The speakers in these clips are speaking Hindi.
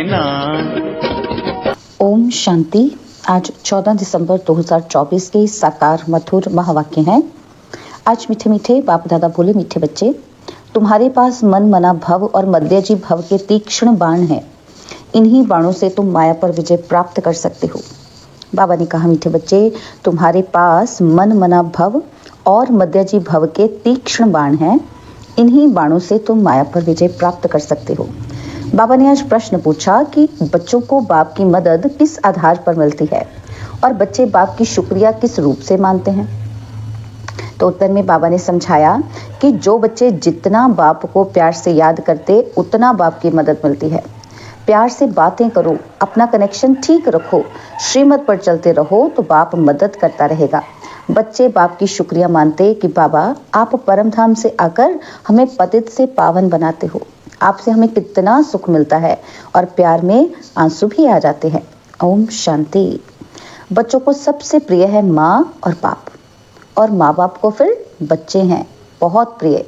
ना। ओम शांति। आज 14 दिसंबर 2024 के साकार मधुर महावाक्य हैं। आज मीठे मीठे बाप दादा बोले, मीठे बच्चे, तुम्हारे पास मन मना भव और मध्यजी भव के तीक्ष्ण बाण हैं। इन्हीं बाणों से तुम माया पर विजय प्राप्त कर सकते हो। बाबा ने कहा, मीठे बच्चे, तुम्हारे पास मन मना भव और मध्यजी भव के तीक्ष्ण बाण हैं। इन्हीं बाणों से तुम माया पर विजय प्राप्त कर सकते हो। बाबा ने आज प्रश्न पूछा कि बच्चों को बाप की मदद किस आधार पर मिलती है और बच्चे बाप की शुक्रिया किस रूप से मानते हैं। तो उत्तर में बाबा ने समझाया कि जो बच्चे जितना बाप को प्यार से याद करते उतना बाप की मदद मिलती है। प्यार से बातें करो, अपना कनेक्शन ठीक रखो, श्रीमत पर चलते रहो तो बाप मदद करता रहेगा। बच्चे बाप की शुक्रिया मानते कि बाबा आप परम धाम से आकर हमें पतित से पावन बनाते हो। आपसे हमें कितना सुख मिलता है और प्यार में आंसू भी आ जाते हैं। ओम शांति। बच्चों को सबसे प्रिय है माँ और बाप, और माँ बाप को फिर बच्चे हैं बहुत प्रिय।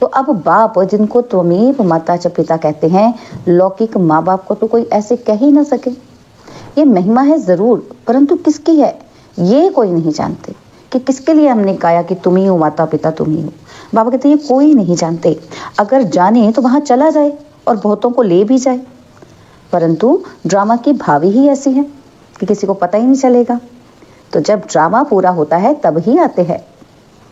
तो अब बाप जिनको त्वमेव माता च पिता कहते हैं, लौकिक माँ बाप को तो कोई ऐसे कह ही ना सके। ये महिमा है जरूर, परंतु किसकी है ये कोई नहीं जानते कि किसके लिए हमने गाया कि तुम ही हो माता पिता, तुम ही हो। बाबा कहते हैं ये कोई नहीं जानते। अगर जाने तो वहां चला जाए और बहुतों को ले भी जाए, परंतु ड्रामा की भावी ही ऐसी है कि किसी को पता ही नहीं चलेगा। तो जब ड्रामा पूरा होता है तब ही आते हैं।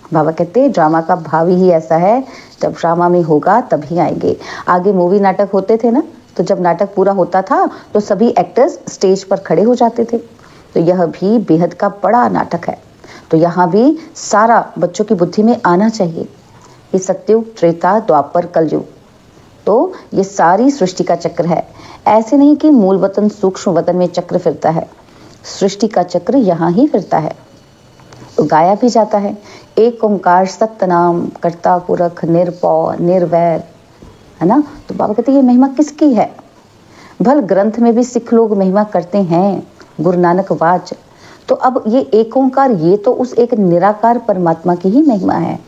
बाबा कहते हैं ड्रामा का भावी ही ऐसा है, जब ड्रामा में होगा तभी आएंगे। आगे मूवी नाटक होते थे ना, तो जब नाटक पूरा होता था तो सभी एक्टर्स स्टेज पर खड़े हो जाते थे। तो यह भी बेहद का बड़ा नाटक है। तो यहाँ भी सारा बच्चों की बुद्धि में आना चाहिए। ये सत्युग, त्रेता, द्वापर, कलयुग, तो ये सारी सृष्टि का चक्र है। ऐसे नहीं कि मूल वतन सूक्ष्म वतन में चक्र फिरता है, सृष्टि का चक्र यहाँ ही फिरता है। तो गाया भी जाता है, एक ओंकार सतनाम कर्ता पुरख निर्भौ निर्वैर, है ना। तो बाबा कहते हैं ये महिमा किसकी है। भल ग्रंथ में भी सिख लोग महिमा करते हैं, गुरु नानक वाच। तो अब ये एक ओंकार, ये तो उस एक निराकार परमात्मा की ही महिमा है,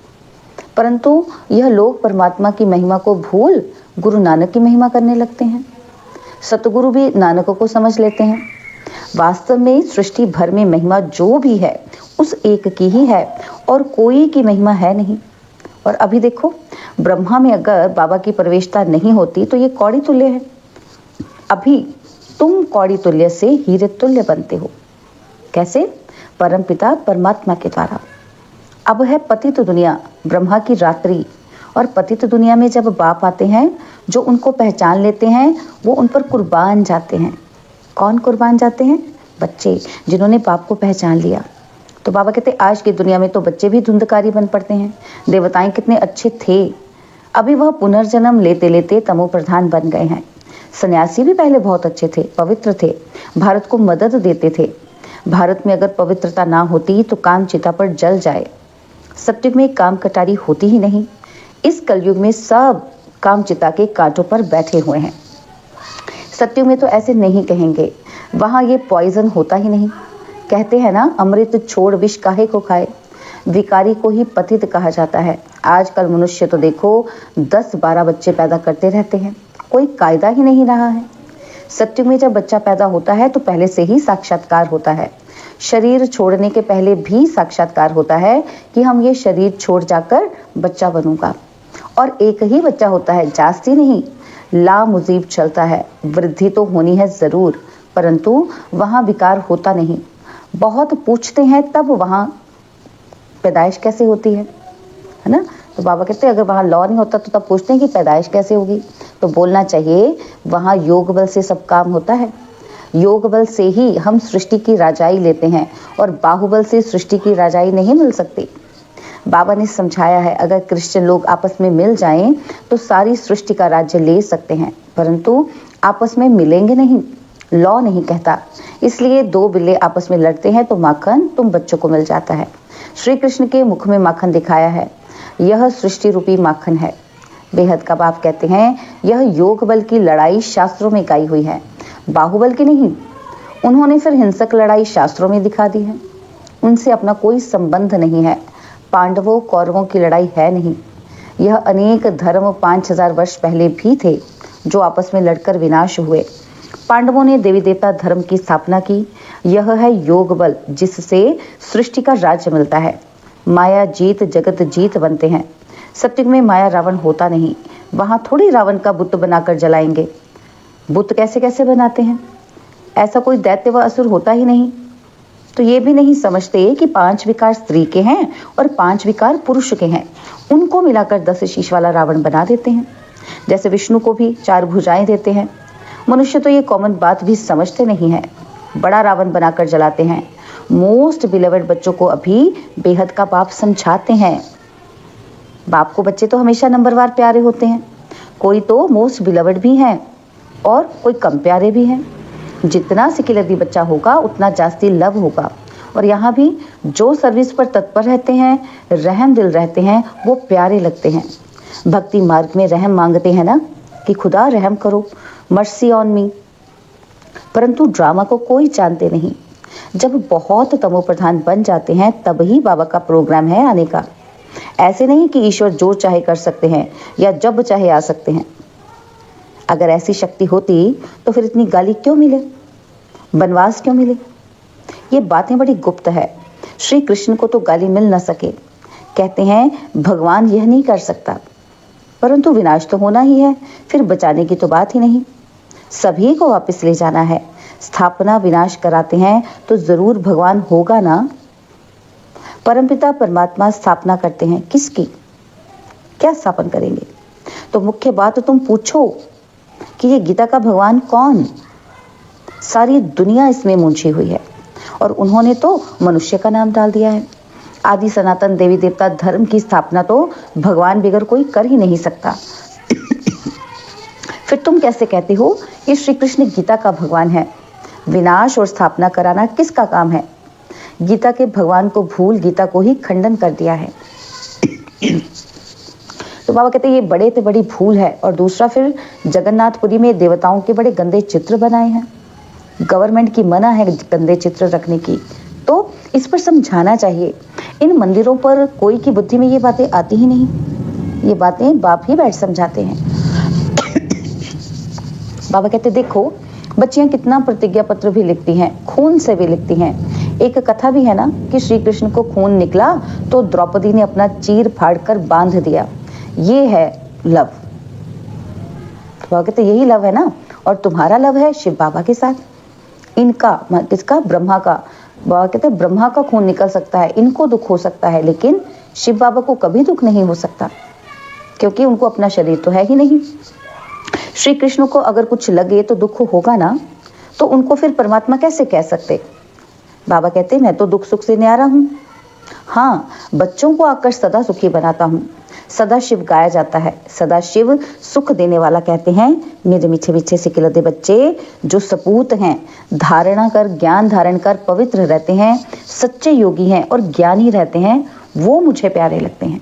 परंतु यह लोग परमात्मा की महिमा को भूल गुरु नानक की महिमा करने लगते हैं। सतगुरु भी नानक को समझ लेते हैं। वास्तव में सृष्टि भर में महिमा जो भी है उस एक की ही है और कोई की महिमा है नहीं। और अभी देखो, ब्रह्मा में अगर बाबा की प्रवेशता नहीं होती तो ये कौड़ी तुल्य है। अभी तुम कौड़ी तुल्य से हीरे तुल्य बनते हो। कैसे? परमपिता परमात्मा के द्वारा। अब है पतित दुनिया, ब्रह्मा की रात्रि, और पतित दुनिया में जब बाप आते हैं, जो उनको पहचान लेते हैं वो उन पर कुर्बान जाते हैं। कौन कुर्बान जाते हैं? बच्चे, जिन्होंने बाप को पहचान लिया। तो बाबा कहते आज की दुनिया में तो बच्चे भी धुंधकारी बन पड़ते हैं। देवताएं कितने अच्छे थे, अभी वह पुनर्जन्म लेते लेते तमो प्रधान बन गए हैं। सन्यासी भी पहले बहुत अच्छे थे, पवित्र थे, भारत को मदद देते थे। भारत में अगर पवित्रता ना होती तो काम चिता पर जल जाए। सत्युग में काम कटारी होती ही नहीं। इस कलयुग में सब काम चिता के कांटों पर बैठे हुए हैं। सत्युग में तो ऐसे नहीं कहेंगे, वहां ये पॉइजन होता ही नहीं। कहते हैं ना, अमृत छोड़ विष काहे को खाए। विकारी को ही पतित कहा जाता है। आजकल मनुष्य तो देखो 10-12 बच्चे पैदा करते रहते हैं, कोई कायदा ही नहीं रहा है। सत्युग में जब बच्चा पैदा होता है तो पहले से ही साक्षात्कार होता है। शरीर छोड़ने के पहले भी साक्षात्कार होता है कि हम ये शरीर छोड़ जाकर बच्चा बनूंगा। और एक ही बच्चा होता है, जास्ती नहीं, लामुजीब चलता है। वृद्धि तो होनी है जरूर, परंतु वहां विकार होता नहीं। बहुत पूछते हैं तब वहां पैदाइश कैसे होती है ना। तो बाबा कहते हैं अगर वहां लॉ नहीं होता तो तब पूछते हैं कि पैदाइश कैसे होगी। तो बोलना चाहिए वहां योग बल से सब काम होता है। योग बल से ही हम सृष्टि की राजाई लेते हैं, और बाहुबल से सृष्टि की राजाई नहीं मिल सकती। बाबा ने समझाया है अगर क्रिश्चियन लोग आपस में मिल जाएं तो सारी सृष्टि का राज्य ले सकते हैं, परंतु आपस में मिलेंगे नहीं, लॉ नहीं कहता। इसलिए 2 बिल्ले आपस में लड़ते हैं तो माखन तुम बच्चों को मिल जाता है। श्री कृष्ण के मुख में माखन दिखाया है, यह सृष्टि रूपी माखन है। बेहद का बाप कहते हैं यह योग बल की लड़ाई शास्त्रों में गाई हुई है, बाहुबल की नहीं। उन्होंने फिर हिंसक लड़ाई शास्त्रों में दिखा दी है, उनसे अपना कोई संबंध नहीं है। पांडवों कौरवों की लड़ाई है नहीं। यह अनेक धर्म 5000 वर्ष पहले भी थे जो आपस में लड़कर विनाश हुए। पांडवों ने देवी देवता धर्म की स्थापना की। यह है योग बल जिससे सृष्टि का राज्य मिलता है। माया जीत जगत जीत बनते हैं। सत्युग में माया रावण होता नहीं, वहां थोड़ी रावण का बुत बनाकर जलाएंगे। बुत कैसे कैसे बनाते हैं? ऐसा कोई दैत्य व असुर होता ही नहीं। तो ये भी नहीं समझते कि 5 विकार स्त्री के हैं और 5 विकार पुरुष के हैं। उनको मिलाकर 10 शीश वाला रावण बना देते हैं। जैसे विष्णु को भी 4 भुजाएं देते हैं। मनुष्य तो ये कॉमन बात भी समझते नहीं है, बड़ा रावण बनाकर जलाते हैं। मोस्ट बिलवेड बच्चों को अभी बेहद का बाप समझाते हैं। बाप को बच्चे तो हमेशा नंबरवार प्यारे होते हैं। कोई तो मोस्ट बिलवेड भी हैं और कोई कम प्यारे भी हैं। जितना सिकिलदी बच्चा होगा उतना जास्ती लव होगा। और यहाँ भी जो सर्विस पर तत्पर रहते हैं, रहम दिल रहते हैं, वो प्यारे लगते हैं। भक्ति मार्ग में रहम मांगते हैं ना कि खुदा रहम करो, मर्सी ऑन मी। परंतु ड्रामा को कोई जानते नहीं। जब बहुत तमो प्रधान बन जाते हैं तब ही बाबा का प्रोग्राम है आने का। ऐसे नहीं कि ईश्वर जो चाहे कर सकते हैं या जब चाहे आ सकते हैं। अगर ऐसी शक्ति होती तो फिर इतनी गाली क्यों मिले, वनवास क्यों मिले? ये बातें बड़ी गुप्त है। श्री कृष्ण को तो गाली मिल न सके। कहते हैं भगवान यह नहीं कर सकता, परंतु विनाश तो होना ही है, फिर बचाने की तो बात ही नहीं। सभी को वापस ले जाना है। स्थापना विनाश कराते हैं तो जरूर भगवान होगा ना। परमपिता परमात्मा स्थापना करते हैं, किसकी? क्या स्थापन करेंगे? तो मुख्य बात तो तुम पूछो कि ये गीता का भगवान कौन? सारी दुनिया इसमें मूंझी हुई है और उन्होंने तो मनुष्य का नाम डाल दिया है। आदि सनातन देवी देवता धर्म की स्थापना तो भगवान बगैर कोई कर ही नहीं सकता। फिर तुम कैसे कहते हो ये श्री कृष्ण गीता का भगवान है? विनाश और स्थापना कराना किसका काम है? गीता के भगवान को भूल गीता को ही खंडन कर दिया है। तो बाबा कहते हैं ये बड़े से बड़ी भूल है। और दूसरा, फिर जगन्नाथपुरी में देवताओं के बड़े गंदे चित्र बनाए हैं। गवर्नमेंट की मना है गंदे चित्र रखने की, तो इस पर समझाना चाहिए। इन मंदिरों पर कोई की बुद्धि में ये बातें आती ही नहीं। ये बातें बाप ही बैठ समझाते हैं। बाबा कहते देखो बच्चियां कितना प्रतिज्ञा पत्र भी लिखती हैं, खून से भी लिखती हैं। एक कथा भी है ना कि श्री कृष्ण को खून निकला तो द्रौपदी ने अपना चीर फाड़ कर बांध दिया। ये है लव। बाबा कहते यही लव है ना। और तुम्हारा लव है शिव बाबा के साथ। इनका किसका? ब्रह्मा का। बाबा कहते ब्रह्मा का खून निकल सकता है, इनको दुख हो सकता है, लेकिन शिव बाबा को कभी दुख नहीं हो सकता, क्योंकि उनको अपना शरीर तो है ही नहीं। श्री कृष्ण को अगर कुछ लगे तो दुख होगा ना, तो उनको फिर परमात्मा कैसे कह सकते? बाबा कहते मैं तो दुख सुख से न्यारा हूं। हाँ, बच्चों को आकर सदा सुखी बनाता हूं। सदा शिव गाया जाता है। सदा शिव सुख देने वाला कहते हैं मेरे मीठे मीठे सिकिलदे बच्चे जो सपूत हैं, धारणा कर ज्ञान धारण कर पवित्र रहते हैं, सच्चे योगी हैं और ज्ञानी रहते हैं, वो मुझे प्यारे लगते हैं।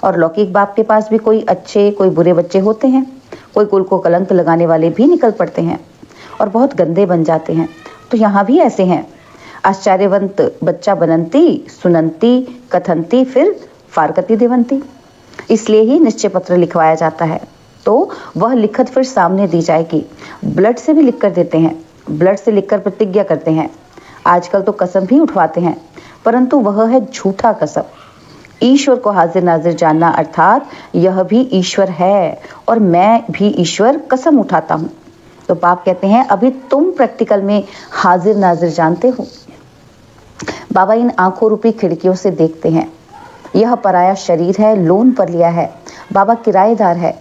और लौकिक बाप के पास भी कोई अच्छे कोई बुरे बच्चे होते हैं। कोई कुल को कलंक लगाने वाले भी निकल पड़ते हैं और बहुत गंदे बन जाते हैं। तो यहाँ भी ऐसे हैं। आश्चर्यवंत बच्चा बनंती सुनंती कथंती फिर फारकती देवंती। इसलिए ही निश्चय पत्र लिखवाया जाता है, तो वह लिखत फिर सामने दी जाएगी। ब्लड से भी लिख कर देते हैं, ब्लड से लिखकर प्रतिज्ञा करते हैं। आजकल तो कसम भी उठवाते हैं, परंतु वह है झूठा कसम। ईश्वर को हाजिर नाजिर जानना अर्थात यह भी ईश्वर है और मैं भी ईश्वर कसम उठाता हूँ। तो बाप कहते हैं अभी तुम प्रैक्टिकल में हाजिर नाजिर जानते हो। बाबा इन आंखों रूपी खिड़कियों से देखते हैं। यह पराया शरीर है, लोन पर लिया है। बाबा किराएदार है।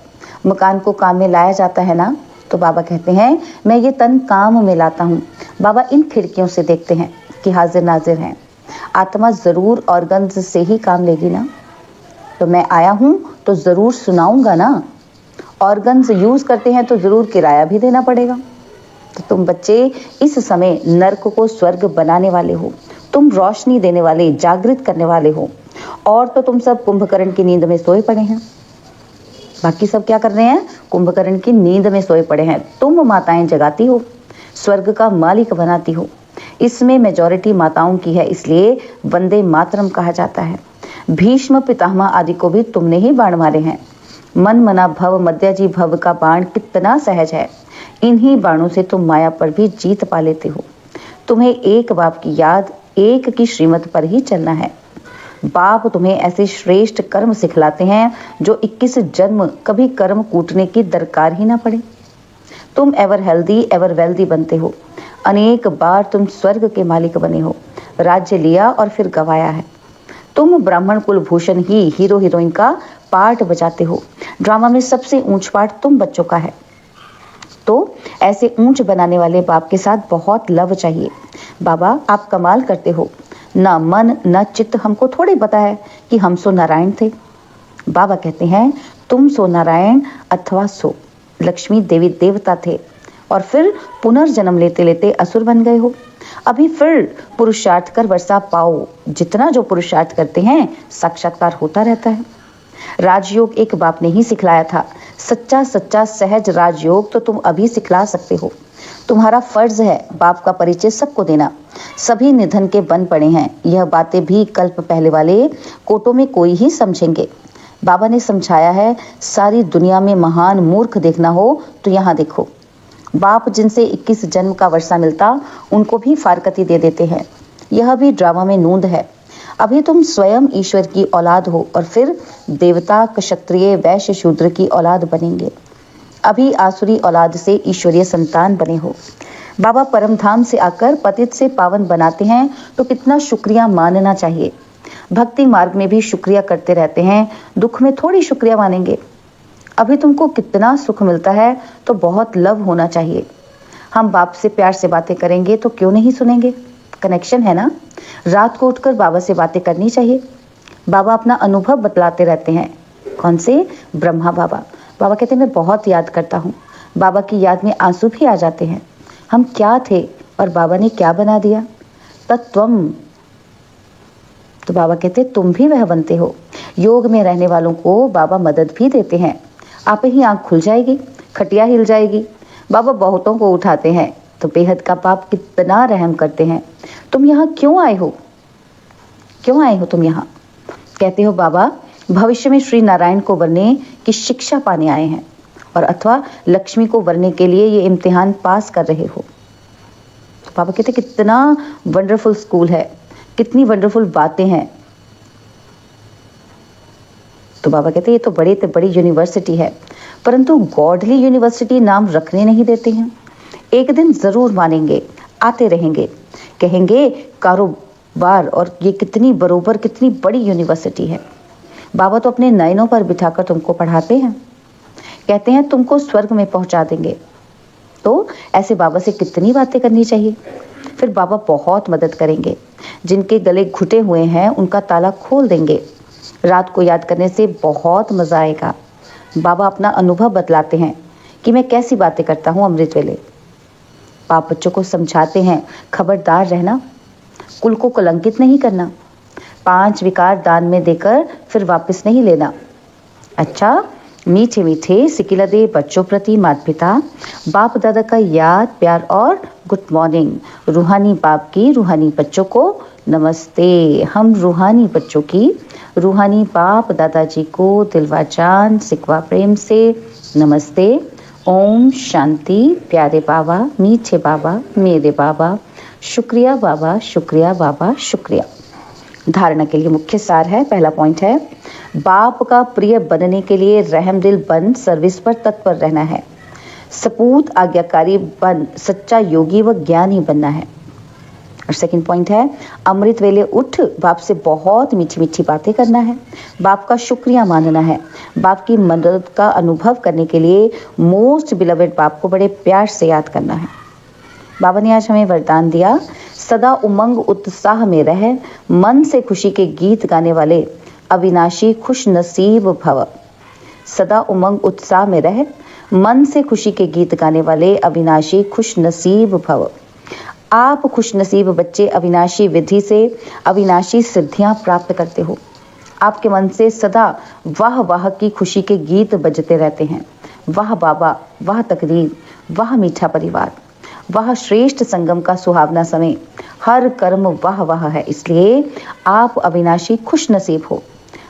मकान को काम में लाया जाता है ना, तो बाबा कहते हैं मैं ये तन काम में लाता हूँ। बाबा इन खिड़कियों से देखते हैं कि हाजिर नाजिर हैं। आत्मा जरूर ऑर्गन्स से ही काम लेगी ना, तो मैं आया हूं तो जरूर सुनाऊंगा ना। ऑर्गन्स यूज करते हैं तो जरूर किराया भी देना पड़ेगा। तो तुम बच्चे इस समय नर्क को स्वर्ग बनाने वाले हो। तुम रोशनी देने वाले, जागृत करने वाले हो। और तो तुम सब कुंभकर्ण की नींद में सोए पड़े हैं। बाकी सब क्या कर रहे हैं? कुंभकर्ण की नींद में सोए पड़े हैं। तुम माताएं जगाती हो, स्वर्ग का मालिक बनाती हो। इसमें मेजॉरिटी माताओं की है, इसलिए वंदे मातरम कहा जाता है। भीष्म पितामह आदि को भी तुमने ही बाण मारे हैं। मन मना भव मध्याजी भव का बाण कितना सहज है। इन्हीं बाणों से तुम माया पर भी जीत पा लेते हो। तुम्हें एक बाप की याद, एक की श्रीमत पर ही चलना है। बाप तुम्हें ऐसे श्रेष्ठ कर्म सिखलाते हैं जो 21 जन्म कभी कर्म कूटने की दरकार ही ना पड़े। तुम एवर हेल्दी एवर वेल्दी बनते हो। अनेक बार तुम स्वर्ग के मालिक बने हो, राज्य लिया और फिर गवाया है। तुम ब्राह्मण कुलभूषण ही हीरो हीरोइन का पार्ट बजाते हो। ड्रामा में सबसे ऊंच पार्ट तुम बच्चों का है। तो ऐसे ऊंच बनाने वाले बाप के साथ बहुत लव चाहिए। बाबा आप कमाल करते हो, ना मन न चित्त हमको थोड़े पता है कि हम सो नारायण थे। बाबा कहते हैं तुम सो नारायण अथवा सो लक्ष्मी देवी देवता थे और फिर पुनर्जन्म लेते लेते असुर बन गए हो। अभी फिर पुरुषार्थ कर वर्षा पाओ। जितना जो पुरुषार्थ करते हैं साक्षात्कार होता रहता है। राजयोग एक बाप ने ही सिखलाया था। सच्चा सच्चा सहज राजयोग तो तुम अभी सिखला सकते हो। तुम्हारा फर्ज है बाप का परिचय सबको देना। सभी निधन के बन पड़े हैं। यह बातें भी कल्प पहले वाले कोटों में कोई ही समझेंगे। बाबा ने समझाया है, सारी दुनिया में महान मूर्ख देखना हो तो यहाँ देखो। बाप जिनसे 21 जन्म का वर्षा मिलता उनको भी फारकती दे देते हैं। यह भी ड्रामा में नूंद है। अभी तुम स्वयं ईश्वर की औलाद हो और फिर देवता क्षत्रिय वैश्य शूद्र की औलाद बनेंगे। अभी आसुरी औलाद से ईश्वरीय संतान बने हो। बाबा परम धाम से आकर पतित से पावन बनाते हैं तो कितना शुक्रिया मानना चाहिए। भक्ति मार्ग में भी शुक्रिया करते रहते हैं, दुख में थोड़ी शुक्रिया मानेंगे। अभी तुमको कितना सुख मिलता है तो बहुत लव होना चाहिए। हम बाप से प्यार से बातें करेंगे तो क्यों नहीं सुनेंगे। कनेक्शन है ना। रात को उठकर बाबा से बातें करनी चाहिए। बाबा अपना अनुभव बतलाते रहते हैं। कौन से? ब्रह्मा बाबा। बाबा कहते हैं मैं बहुत याद करता हूँ। बाबा की याद में आंसू भी आ जाते हैं। हम क्या थे और बाबा ने क्या बना दिया। तत्वम। तो बाबा कहते तुम भी वह बनते हो। योग में रहने वालों को बाबा मदद भी देते हैं। आप ही आंख खुल जाएगी, खटिया हिल जाएगी। बाबा बहुतों को उठाते हैं तो बेहद का बाप कितना रहम करते हैं। तुम यहाँ क्यों आए हो? क्यों आए हो तुम यहाँ? कहते हो बाबा भविष्य में श्री नारायण को वरने की शिक्षा पाने आए हैं और अथवा लक्ष्मी को वरने के लिए ये इम्तिहान पास कर रहे हो। बाबा कहते कितना वंडरफुल स्कूल है, कितनी वंडरफुल बातें हैं। तो बाबा कहते ये तो बड़ी यूनिवर्सिटी है, परंतु गॉडली यूनिवर्सिटी नाम रखने नहीं देते हैं। एक दिन जरूर मानेंगे, आते रहेंगे, कहेंगे कारोबार और ये कितनी बड़ी यूनिवर्सिटी है। बाबा तो अपने नयनों पर बिठाकर तुमको पढ़ाते हैं। कहते हैं तुमको स्वर्ग में पहुंचा देंगे। तो ऐसे बाबा से कितनी बातें करनी चाहिए। फिर बाबा बहुत मदद करेंगे। जिनके गले घुटे हुए हैं उनका ताला खोल देंगे। रात को याद करने से बहुत मजा आएगा। बाबा अपना अनुभव बतलाते हैं कि मैं कैसी बातें करता हूँ अमृत वेले। बाप बच्चों को समझाते हैं खबरदार रहना, कुल को कलंकित नहीं करना, 5 विकार दान में देकर फिर वापस नहीं लेना। अच्छा, मीठे मीठे सिकिलदे बच्चों प्रति माता पिता बाप दादा का याद प्यार और गुड मॉर्निंग। रूहानी बाप की रूहानी बच्चों को नमस्ते। हम रूहानी बच्चों की रूहानी बाप दादाजी को दिलवा जान सिकवा प्रेम से नमस्ते। ओम शांति। प्यारे बाबा, मीठे बाबा, मेरे बाबा, शुक्रिया बाबा, शुक्रिया बाबा, शुक्रिया। धारणा के लिए मुख्य सार है। पहला पॉइंट है बाप का प्रिय बनने के लिए रहमदिल बन सर्विस पर तत्पर रहना है। सपूत आज्ञाकारी बन सच्चा योगी व ज्ञानी बनना है। और सेकंड पॉइंट है अमृत वेले उठ बाप से बहुत मीठी मीठी बातें करना है। बाप का शुक्रिया मानना है। बाप की मदद का अनुभव करने के लिए मोस्ट बिलवेड बाप को बड़े प्यार से याद करना है। बाबा ने आज हमें वरदान दिया, सदा उमंग उत्साह में रह, मन से खुशी के गीत गाने वाले अविनाशी खुश नसीब भव। सदा उमंग उत्साह में रह, मन से खुशी के गीत गाने वाले अविनाशी खुश नसीब भव। आप खुश नसीब बच्चे अविनाशी विधि से अविनाशी सिद्धियां प्राप्त करते हो। आपके मन से सदा वाह वाह की खुशी के गीत बजते रहते हैं। वाह बाबा, वाह तकदीर, वाह मीठा परिवार, वह श्रेष्ठ संगम का सुहावना समय, हर कर्म वाह वाह है। इसलिए आप अविनाशी खुश नसीब हो।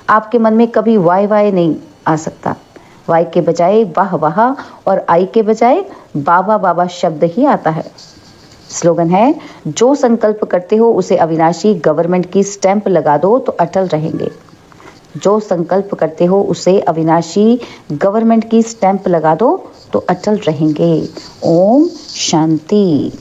आपके मन में कभी वाय वाय नहीं आ सकता। वाई के बजाय वाह वाह और आई के बजाय बाबा बाबा शब्द ही आता है। स्लोगन है, जो संकल्प करते हो उसे अविनाशी गवर्नमेंट की स्टैंप लगा दो तो अटल रहेंगे। जो संकल्प करते हो उसे अविनाशी गवर्नमेंट की स्टैंप लगा दो तो अटल रहेंगे। ओम शांति।